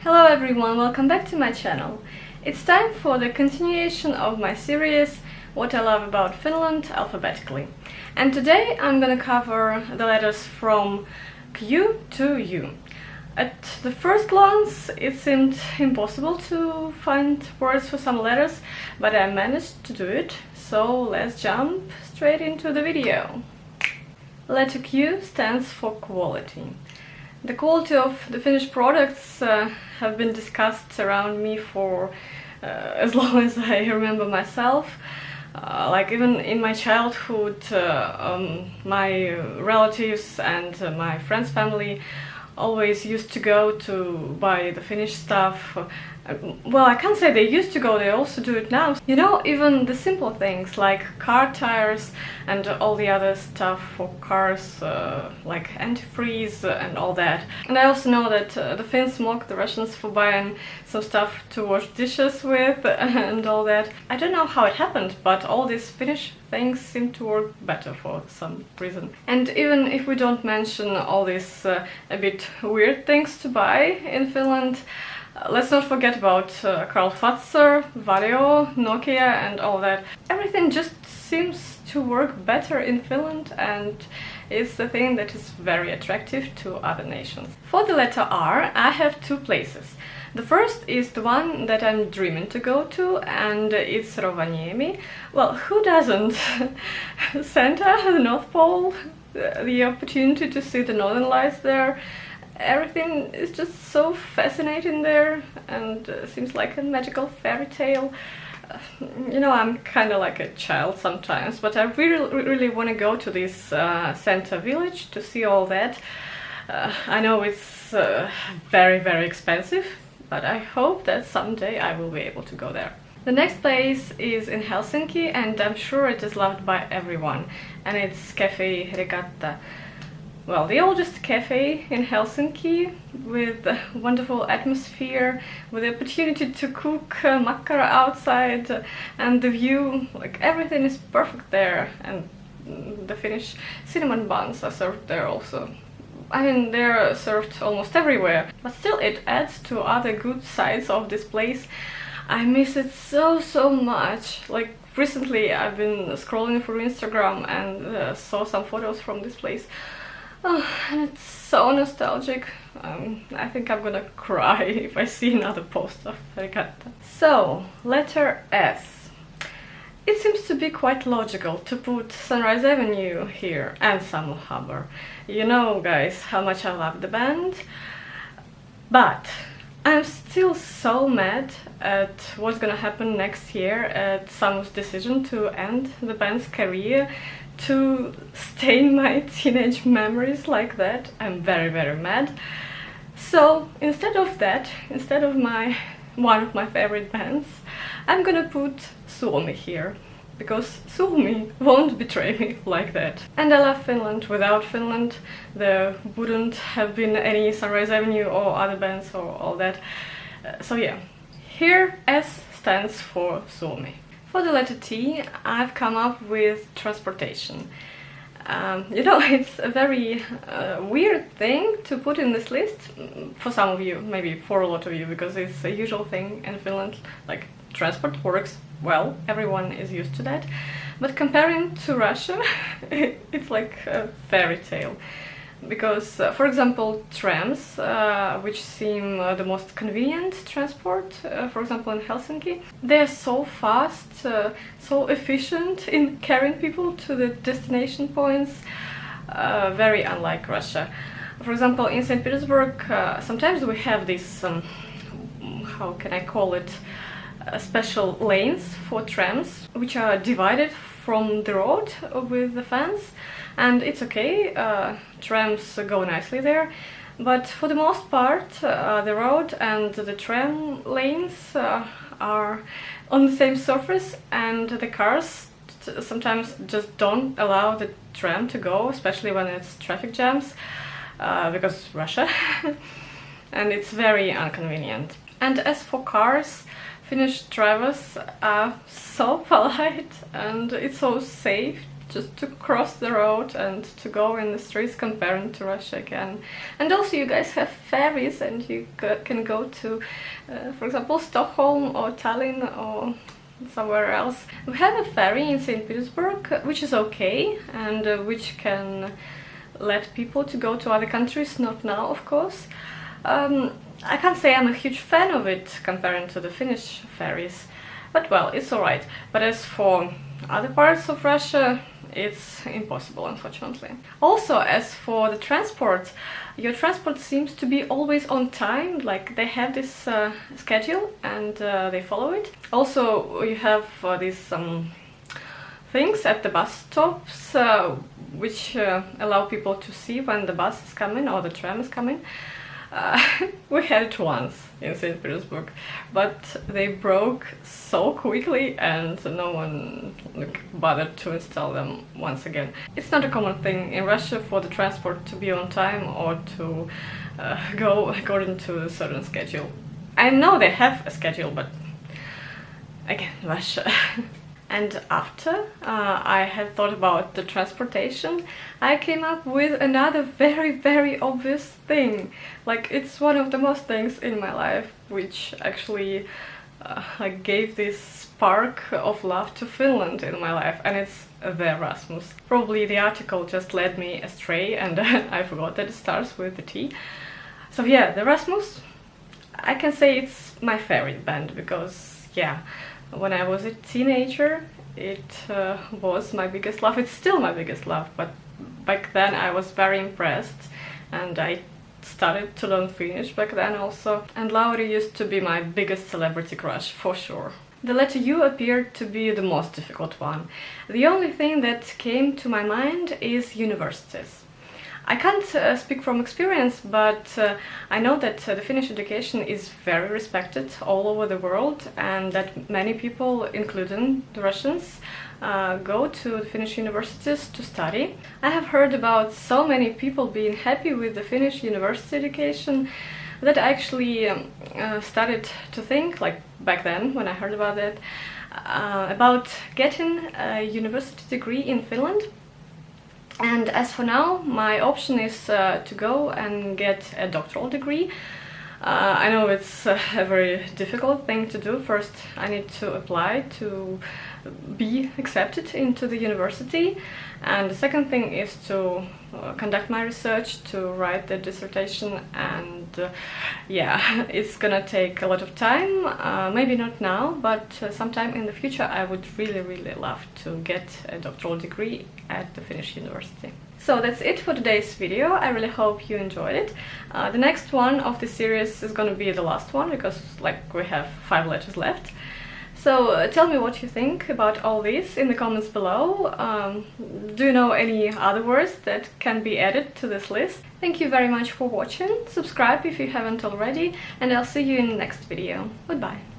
Hello everyone, welcome back to my channel. It's time for the continuation of my series What I Love About Finland alphabetically. And today I'm gonna cover the letters from Q to U. At the first glance it seemed impossible to find words for some letters, but I managed to do it, so let's jump straight into the video. Letter Q stands for quality. The quality of the Finnish products have been discussed around me for as long as I remember myself. Like even in my childhood, my relatives and my friends' family always used to go to buy the Finnish stuff. Well, I can't say they used to go, they also do it now. You know, even the simple things like car tires and all the other stuff for cars, like antifreeze and all that. And I also know that the Finns mock the Russians for buying some stuff to wash dishes with and all that. I don't know how it happened, but all these Finnish things seem to work better for some reason. And even if we don't mention all these a bit weird things to buy in Finland, let's not forget about Karl Fazer, Valio, Nokia and all that. Everything just seems to work better in Finland, and it's the thing that is very attractive to other nations. For the letter R, I have two places. The first is the one that I'm dreaming to go to, and it's Rovaniemi. Well, who doesn't? Santa, the North Pole, the opportunity to see the Northern Lights there. Everything is just so fascinating there, and seems like a magical fairy tale. You know, I'm kind of like a child sometimes, but I really want to go to this center village to see all that. I know it's very expensive, but I hope that someday I will be able to go there. The next place is in Helsinki, and I'm sure it is loved by everyone, and it's Cafe Regatta. Well, the oldest cafe in Helsinki, with a wonderful atmosphere, with the opportunity to cook makkara outside, and the view, like everything is perfect there, and the Finnish cinnamon buns are served there also. I mean, they're served almost everywhere, but still it adds to other good sides of this place. I miss it so much. Like recently I've been scrolling through Instagram and saw some photos from this place. Oh, and it's so nostalgic. I think I'm gonna cry if I see another post of Regatta. So, letter S. It seems to be quite logical to put Sunrise Avenue here and Samuel Haber. You know, guys, how much I love the band. But I'm still so mad at what's gonna happen next year at Samu's decision to end the band's career, to stain my teenage memories like that. I'm very mad. So instead of that, instead of one of my favorite bands, I'm gonna put Suomi here, because Suomi won't betray me like that. And I love Finland. Without Finland there wouldn't have been any Sunrise Avenue or other bands or all that. So yeah, here S stands for Suomi. For the letter T, I've come up with transportation. You know, it's a very weird thing to put in this list, for some of you, maybe for a lot of you, because it's a usual thing in Finland, like transport works well, everyone is used to that. But comparing to Russia, it's like a fairy tale. Because, for example, trams, which seem the most convenient transport, for example in Helsinki, they're so fast, so efficient in carrying people to the destination points, very unlike Russia. For example, in St. Petersburg, sometimes we have these, how can I call it, special lanes for trams, which are divided from the road with the fence, and it's okay, trams go nicely there, but for the most part the road and the tram lanes are on the same surface, and the cars sometimes just don't allow the tram to go, especially when it's traffic jams, because Russia, and it's very inconvenient. And as for cars, Finnish drivers are so polite, and it's so safe just to cross the road and to go in the streets comparing to Russia again. And also you guys have ferries and you can go to, for example, Stockholm or Tallinn or somewhere else. We have a ferry in St. Petersburg, which is okay and which can let people to go to other countries, not now of course. I can't say I'm a huge fan of it comparing to the Finnish ferries, but well, it's alright. But as for other parts of Russia, it's impossible, unfortunately. Also, as for the transport, your transport seems to be always on time, like they have this schedule and they follow it. Also, you have these things at the bus stops which allow people to see when the bus is coming or the tram is coming. We had it once in St. Petersburg, but they broke so quickly and no one bothered to install them once again. It's not a common thing in Russia for the transport to be on time or to go according to a certain schedule. I know they have a schedule, but again, Russia. And after I had thought about the transportation, I came up with another very obvious thing. Like, it's one of the most things in my life which actually gave this spark of love to Finland in my life, and it's the Erasmus. Probably the article just led me astray and I forgot that it starts with the T. So yeah, the Erasmus, I can say it's my favorite band because, yeah, when I was a teenager, it was my biggest love. It's still my biggest love, but back then I was very impressed and I started to learn Finnish back then also. And Lauri used to be my biggest celebrity crush, for sure. The letter U appeared to be the most difficult one. The only thing that came to my mind is universities. I can't speak from experience, but I know that the Finnish education is very respected all over the world and that many people, including the Russians, go to the Finnish universities to study. I have heard about so many people being happy with the Finnish university education that I actually started to think, like back then when I heard about it, about getting a university degree in Finland. And as for now, my option is to go and get a doctoral degree. I know it's a very difficult thing to do. First, I need to apply to be accepted into the university. And the second thing is to conduct my research, to write the dissertation, and yeah, it's gonna take a lot of time. Maybe not now, but sometime in the future I would really love to get a doctoral degree at the Finnish university. So that's it for today's video. I really hope you enjoyed it. The next one of this series is gonna be the last one because like we have 5 letters left. So tell me what you think about all this in the comments below. Do you know any other words that can be added to this list? Thank you very much for watching. Subscribe if you haven't already, and I'll see you in the next video. Goodbye.